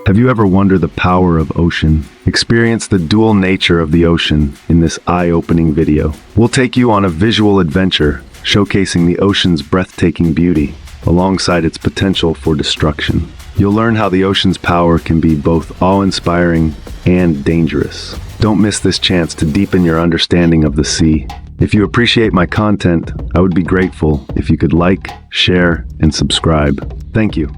Have you ever wondered the power of ocean? Experience the dual nature of the ocean in this eye-opening video. We'll take you on a visual adventure, showcasing the ocean's breathtaking beauty, alongside its potential for destruction. You'll learn how the ocean's power can be both awe-inspiring and dangerous. Don't miss this chance to deepen your understanding of the sea. If you appreciate my content, I would be grateful if you could like, share, and subscribe. Thank you.